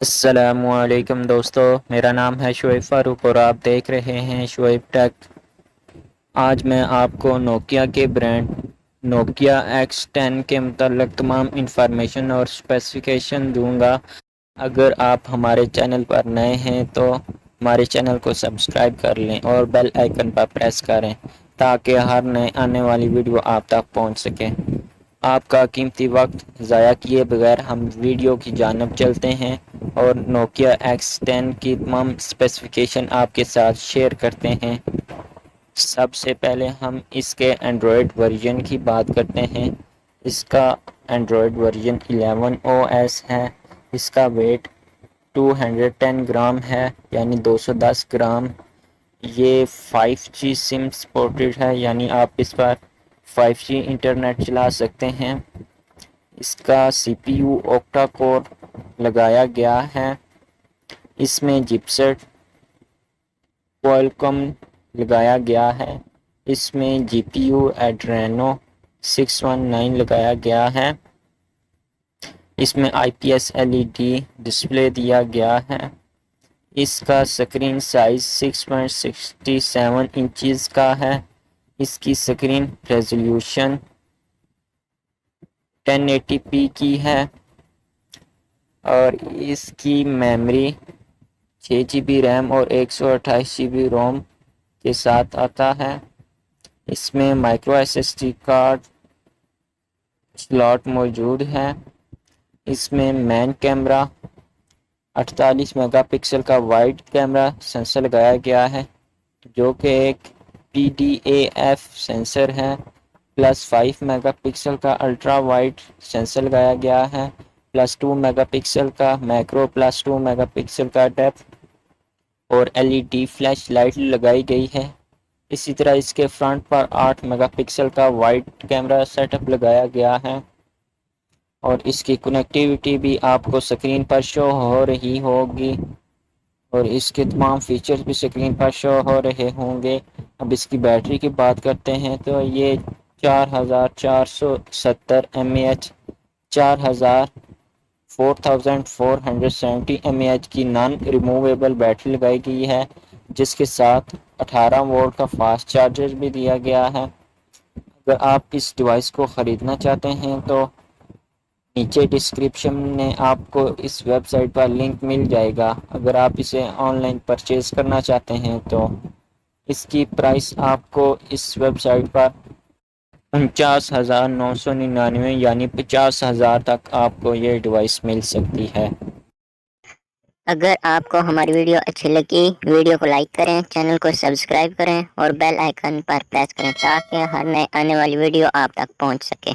السلام علیکم دوستو، میرا نام ہے شعیب فاروق اور آپ دیکھ رہے ہیں شعیب ٹیک۔ آج میں آپ کو نوکیا کے برانڈ نوکیا X10 کے متعلق تمام انفارمیشن اور اسپیسیفکیشن دوں گا۔ اگر آپ ہمارے چینل پر نئے ہیں تو ہمارے چینل کو سبسکرائب کر لیں اور بیل آئیکن پر پریس کریں تاکہ ہر نئے آنے والی ویڈیو آپ تک پہنچ سکے۔ آپ کا قیمتی وقت ضائع کیے بغیر ہم ویڈیو کی جانب چلتے ہیں اور نوکیا X10 کی تمام اسپیسیفکیشن آپ کے ساتھ شیئر کرتے ہیں۔ سب سے پہلے ہم اس کے اینڈرائڈ ورژن کی بات کرتے ہیں۔ اس کا اینڈرائڈ ورژن 11 OS ہے۔ اس کا ویٹ 210 گرام ہے، یعنی 210 گرام۔ یہ 5G سم سپورٹڈ ہے، یعنی آپ اس پر 5G انٹرنیٹ چلا سکتے ہیں۔ اس کا CPU Octa-core لگایا گیا ہے۔ اس میں ChipsetQualcomm لگایا گیا ہے۔ اس میں GPUAdreno 619 لگایا گیا ہے۔ اس میں IPS LED ڈسپلے دیا گیا ہے۔ اس کا سکرین سائز 6.67 انچز کا ہے۔ اس کی سکرین ریزولوشن 1080p کی ہے اور اس کی میموری 6GB ریم اور 128GB روم کے ساتھ آتا ہے۔ اس میں مائکرو SSD کارڈ سلاٹ موجود ہے۔ اس میں مین کیمرہ 48 میگا پکسل کا وائڈ کیمرہ سینسر لگایا گیا ہے، جو کہ ایک PDAF سینسر ہے، پلس 5 میگا پکسل کا الٹرا وائڈ سینسر لگایا گیا ہے، پلس 2 میگا پکسل کا میکرو، پلس 2 میگا پکسل کا ڈیپتھ اور LED فلیش لائٹ لگائی گئی ہے۔ اسی طرح اس کے فرنٹ پر 8 میگا پکسل کا وائڈ کیمرہ سیٹ اپ لگایا گیا ہے اور اس کی کنیکٹیوٹی بھی آپ کو سکرین پر شو ہو رہی ہوگی اور اس کے تمام فیچرز بھی سکرین پر شو ہو رہے ہوں گے۔ اب اس کی بیٹری کی بات کرتے ہیں تو یہ 4470 mAh 4470 mAh کی نان ریموویبل بیٹری لگائی گئی ہے، جس کے ساتھ 18 وولٹ کا فاسٹ چارجر بھی دیا گیا ہے۔ اگر آپ اس ڈیوائس کو خریدنا چاہتے ہیں تو نیچے ڈسکرپشن میں آپ کو اس ویب سائٹ پر لنک مل جائے گا۔ اگر آپ اسے آن لائن پرچیز کرنا چاہتے ہیں تو اس کی پرائس آپ کو اس ویب سائٹ پر 49,999 یعنی 50,000 تک آپ کو یہ ڈیوائس مل سکتی ہے۔ اگر آپ کو ہماری ویڈیو اچھی لگی، ویڈیو کو لائک کریں، چینل کو سبسکرائب کریں اور بیل آئیکن پر پریس کریں تاکہ ہر نئے آنے والی ویڈیو آپ تک پہنچ سکے۔